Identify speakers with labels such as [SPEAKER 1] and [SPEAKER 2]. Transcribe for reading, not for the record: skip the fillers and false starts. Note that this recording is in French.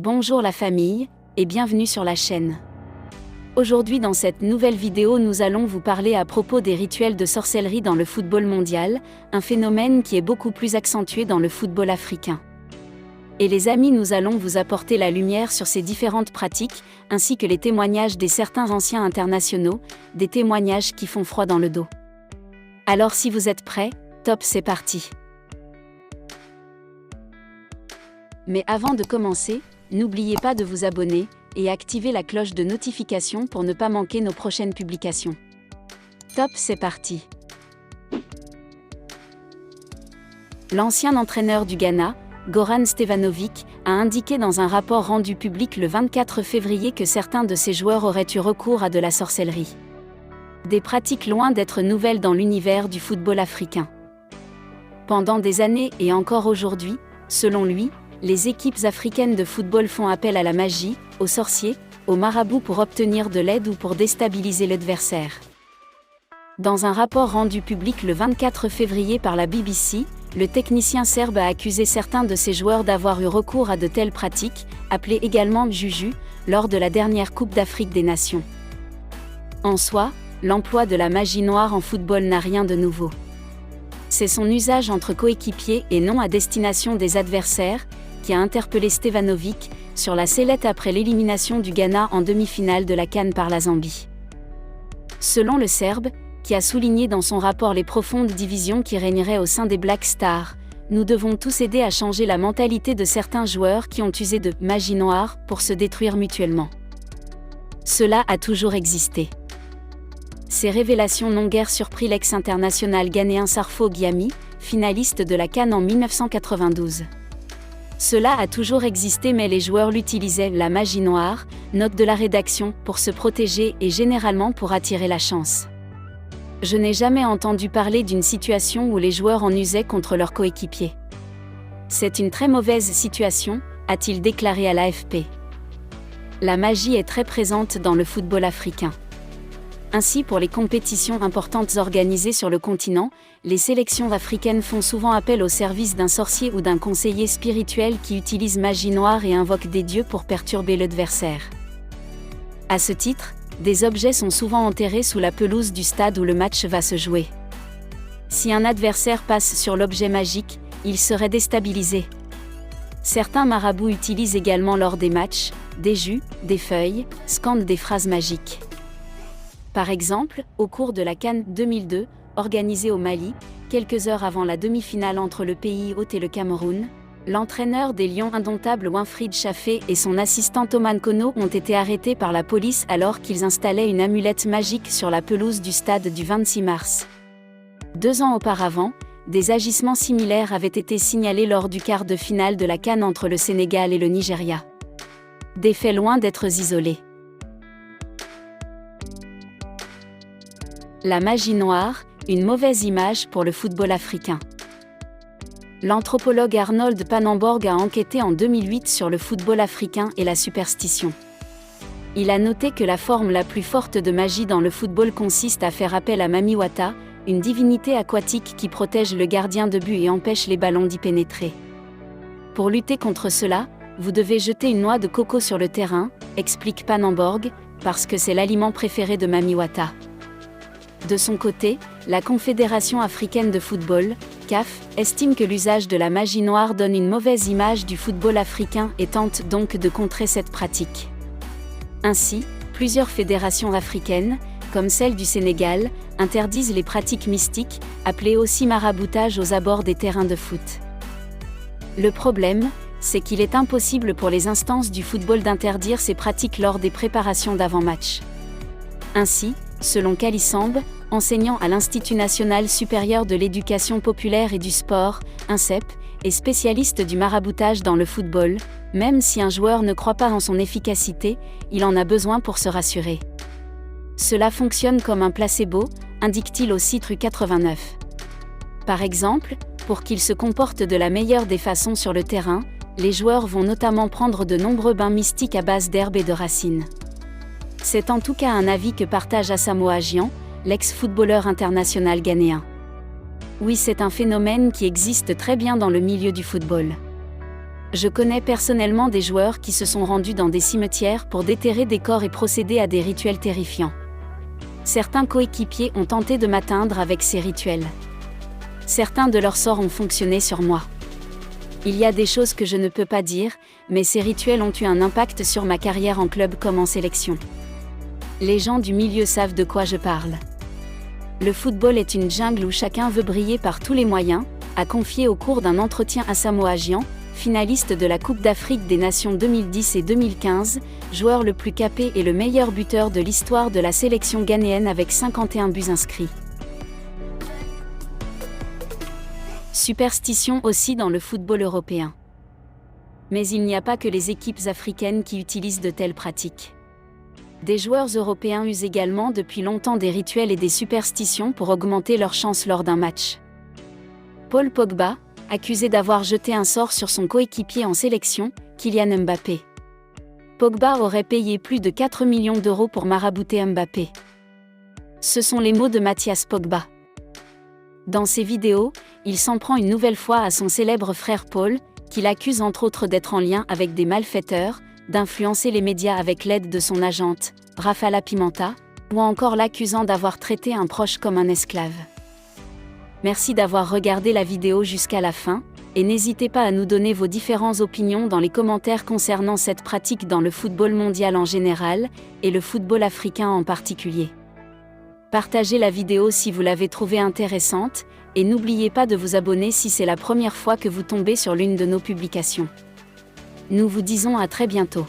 [SPEAKER 1] Bonjour la famille, et bienvenue sur la chaîne. Aujourd'hui dans cette nouvelle vidéo nous allons vous parler à propos des rituels de sorcellerie dans le football mondial, un phénomène qui est beaucoup plus accentué dans le football africain. Et les amis, nous allons vous apporter la lumière sur ces différentes pratiques, ainsi que les témoignages des certains anciens internationaux, des témoignages qui font froid dans le dos. Alors si vous êtes prêts, top, c'est parti. Mais avant de commencer, n'oubliez pas de vous abonner et activer la cloche de notification pour ne pas manquer nos prochaines publications. Top, c'est parti. L'ancien entraîneur du Ghana, Goran Stevanovic, a indiqué dans un rapport rendu public le 24 février que certains de ses joueurs auraient eu recours à de la sorcellerie. Des pratiques loin d'être nouvelles dans l'univers du football africain. Pendant des années et encore aujourd'hui, selon lui, les équipes africaines de football font appel à la magie, aux sorciers, aux marabouts pour obtenir de l'aide ou pour déstabiliser l'adversaire. Dans un rapport rendu public le 24 février par la BBC, le technicien serbe a accusé certains de ses joueurs d'avoir eu recours à de telles pratiques, appelées également juju, lors de la dernière Coupe d'Afrique des Nations. En soi, l'emploi de la magie noire en football n'a rien de nouveau. C'est son usage entre coéquipiers et non à destination des adversaires, qui a interpellé Stevanovic sur la sellette après l'élimination du Ghana en demi-finale de la CAN par la Zambie. Selon le Serbe, qui a souligné dans son rapport les profondes divisions qui régneraient au sein des Black Stars, nous devons tous aider à changer la mentalité de certains joueurs qui ont usé de magie noire pour se détruire mutuellement. Cela a toujours existé. Ces révélations n'ont guère surpris l'ex-international ghanéen Sarfo Gyami, finaliste de la CAN en 1992. Cela a toujours existé mais les joueurs l'utilisaient, la magie noire, note de la rédaction, pour se protéger et généralement pour attirer la chance. Je n'ai jamais entendu parler d'une situation où les joueurs en usaient contre leurs coéquipiers. C'est une très mauvaise situation, a-t-il déclaré à l'AFP. La magie est très présente dans le football africain. Ainsi, pour les compétitions importantes organisées sur le continent, les sélections africaines font souvent appel au service d'un sorcier ou d'un conseiller spirituel qui utilise magie noire et invoque des dieux pour perturber l'adversaire. À ce titre, des objets sont souvent enterrés sous la pelouse du stade où le match va se jouer. Si un adversaire passe sur l'objet magique, il serait déstabilisé. Certains marabouts utilisent également lors des matchs, des jus, des feuilles, scandent des phrases magiques. Par exemple, au cours de la CAN 2002, organisée au Mali, quelques heures avant la demi-finale entre le pays hôte et le Cameroun, l'entraîneur des Lions indomptables Winfried Chaffé et son assistant Thomas Nkono ont été arrêtés par la police alors qu'ils installaient une amulette magique sur la pelouse du stade du 26 mars. 2 ans auparavant, des agissements similaires avaient été signalés lors du quart de finale de la CAN entre le Sénégal et le Nigeria. Des faits loin d'être isolés. La magie noire, une mauvaise image pour le football africain. L'anthropologue Arnold Pannenborg a enquêté en 2008 sur le football africain et la superstition. Il a noté que la forme la plus forte de magie dans le football consiste à faire appel à Mamiwata, une divinité aquatique qui protège le gardien de but et empêche les ballons d'y pénétrer. Pour lutter contre cela, vous devez jeter une noix de coco sur le terrain, explique Pannenborg, parce que c'est l'aliment préféré de Mamiwata. De son côté, la Confédération africaine de football, CAF, estime que l'usage de la magie noire donne une mauvaise image du football africain et tente donc de contrer cette pratique. Ainsi, plusieurs fédérations africaines, comme celle du Sénégal, interdisent les pratiques mystiques, appelées aussi maraboutage aux abords des terrains de foot. Le problème, c'est qu'il est impossible pour les instances du football d'interdire ces pratiques lors des préparations d'avant-match. Ainsi, selon Kalisambe, enseignant à l'Institut national supérieur de l'éducation populaire et du sport, INSEP, et spécialiste du maraboutage dans le football, même si un joueur ne croit pas en son efficacité, il en a besoin pour se rassurer. Cela fonctionne comme un placebo, indique-t-il au site Rue 89. Par exemple, pour qu'ils se comportent de la meilleure des façons sur le terrain, les joueurs vont notamment prendre de nombreux bains mystiques à base d'herbes et de racines. C'est en tout cas un avis que partage Asamoah Gyan, l'ex-footballeur international ghanéen. Oui, c'est un phénomène qui existe très bien dans le milieu du football. Je connais personnellement des joueurs qui se sont rendus dans des cimetières pour déterrer des corps et procéder à des rituels terrifiants. Certains coéquipiers ont tenté de m'atteindre avec ces rituels. Certains de leurs sorts ont fonctionné sur moi. Il y a des choses que je ne peux pas dire, mais ces rituels ont eu un impact sur ma carrière en club comme en sélection. Les gens du milieu savent de quoi je parle. Le football est une jungle où chacun veut briller par tous les moyens, a confié au cours d'un entretien Asamoah Gyan, finaliste de la Coupe d'Afrique des Nations 2010 et 2015, joueur le plus capé et le meilleur buteur de l'histoire de la sélection ghanéenne avec 51 buts inscrits. Superstition aussi dans le football européen. Mais il n'y a pas que les équipes africaines qui utilisent de telles pratiques. Des joueurs européens usent également depuis longtemps des rituels et des superstitions pour augmenter leurs chances lors d'un match. Paul Pogba, accusé d'avoir jeté un sort sur son coéquipier en sélection, Kylian Mbappé. Pogba aurait payé plus de 4 millions d'euros pour marabouter Mbappé. Ce sont les mots de Mathias Pogba. Dans ses vidéos, il s'en prend une nouvelle fois à son célèbre frère Paul, qu'il accuse entre autres d'être en lien avec des malfaiteurs, d'influencer les médias avec l'aide de son agente, Rafala Pimenta, ou encore l'accusant d'avoir traité un proche comme un esclave. Merci d'avoir regardé la vidéo jusqu'à la fin, et n'hésitez pas à nous donner vos différentes opinions dans les commentaires concernant cette pratique dans le football mondial en général, et le football africain en particulier. Partagez la vidéo si vous l'avez trouvée intéressante, et n'oubliez pas de vous abonner si c'est la première fois que vous tombez sur l'une de nos publications. Nous vous disons à très bientôt.